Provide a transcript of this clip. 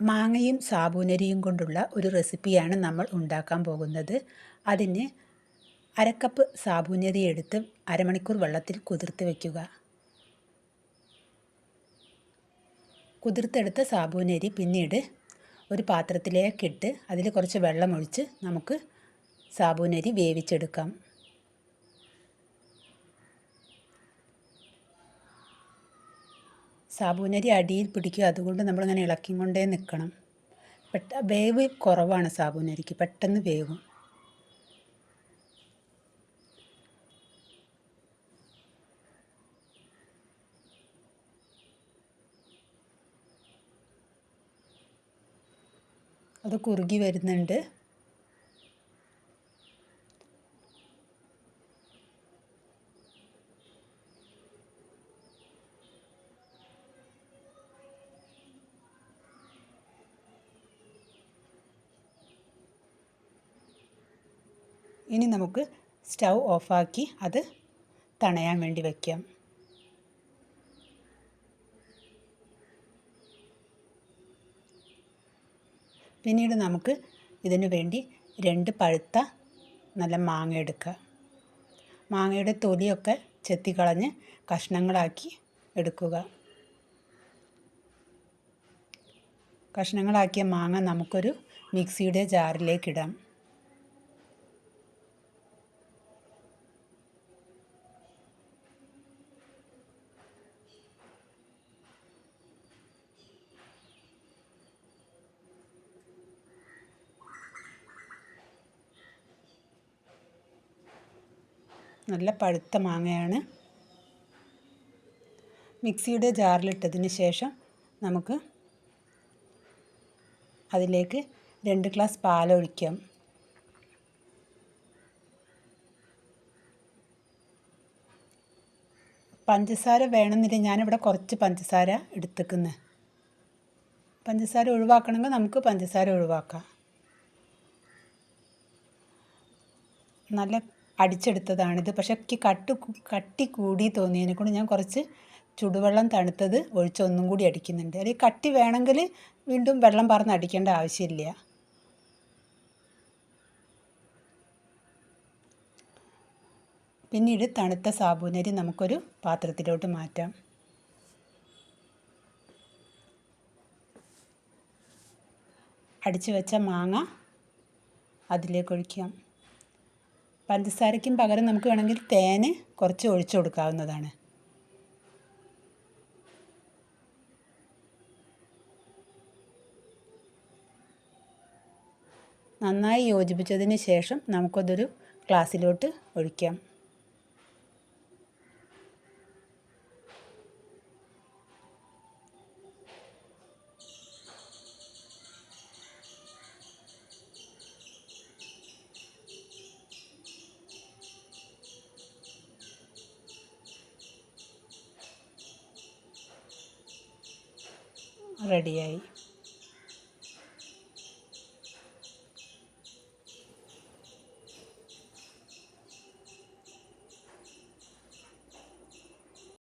മാങ്ങയും സാബൂനരിയും കൊണ്ടുള്ള ഒരു റെസിപ്പിയാണ് നമ്മൾ ഉണ്ടാക്കാൻ പോകുന്നത്. അതിന് അരക്കപ്പ് സാബൂനരി എടുത്ത് അരമണിക്കൂർ വെള്ളത്തിൽ കുതിർത്ത് വയ്ക്കുക. കുതിർത്തെടുത്ത സാബൂനരി പിന്നീട് ഒരു പാത്രത്തിലേക്കിട്ട് അതിൽ കുറച്ച് വെള്ളമൊഴിച്ച് നമുക്ക് സാബൂനരി വേവിച്ചെടുക്കാം. സാബൂനരി അടിയിൽ പിടിക്കുക, അതുകൊണ്ട് നമ്മളിങ്ങനെ ഇളക്കിക്കൊണ്ടേ നിൽക്കണം. വേവ് കുറവാണ് സാബൂനരിക്ക്, പെട്ടെന്ന് വേവും. അത് കുറുകി വരുന്നുണ്ട്. ഇനി നമുക്ക് സ്റ്റൗ ഓഫാക്കി അത് തണയാൻ വേണ്ടി വയ്ക്കാം. പിന്നീട് നമുക്ക് ഇതിനു വേണ്ടി 2 പഴുത്ത നല്ല മാങ്ങ എടുക്കുക. മാങ്ങയുടെ തൊലിയൊക്കെ ചെത്തിക്കളഞ്ഞ് കഷ്ണങ്ങളാക്കി എടുക്കുക. കഷ്ണങ്ങളാക്കിയ മാങ്ങ നമുക്കൊരു മിക്സിയുടെ ജാറിലേക്കിടാം. നല്ല പഴുത്ത മാങ്ങയാണ്. മിക്സിയുടെ ജാറിലിട്ടതിന് ശേഷം നമുക്ക് അതിലേക്ക് 2 ഗ്ലാസ് പാലൊഴിക്കാം. പഞ്ചസാര വേണമെന്നില്ല, ഞാനിവിടെ കുറച്ച് പഞ്ചസാര എടുത്തേക്കുന്നത്. പഞ്ചസാര ഒഴിവാക്കണമെങ്കിൽ നമുക്ക് പഞ്ചസാര ഒഴിവാക്കാം. നല്ല അടിച്ചെടുത്തതാണിത്. പക്ഷേ എനിക്ക് കട്ടി കൂടി തോന്നിയതിനെ കൊണ്ട് ഞാൻ കുറച്ച് ചുടുവെള്ളം തണുത്തത് ഒഴിച്ച് ഒന്നും കൂടി അടിക്കുന്നുണ്ട്. അല്ലെങ്കിൽ കട്ടി വേണമെങ്കിൽ വീണ്ടും വെള്ളം പാർന്ന് അടിക്കേണ്ട ആവശ്യമില്ല. പിന്നീട് തണുത്ത സാബൂനരി നമുക്കൊരു പാത്രത്തിലോട്ട് മാറ്റാം. അടിച്ചു വെച്ച മാങ്ങ അതിലേക്ക് ഒഴിക്കാം. പഞ്ചസാരയ്ക്കും പകരം നമുക്ക് വേണമെങ്കിൽ തേൻ കുറച്ച് ഒഴിച്ചു കൊടുക്കാവുന്നതാണ്. നന്നായി യോജിപ്പിച്ചതിന് ശേഷം നമുക്കതൊരു ഗ്ലാസ്സിലോട്ട് ഒഴിക്കാം. റെഡിയായി.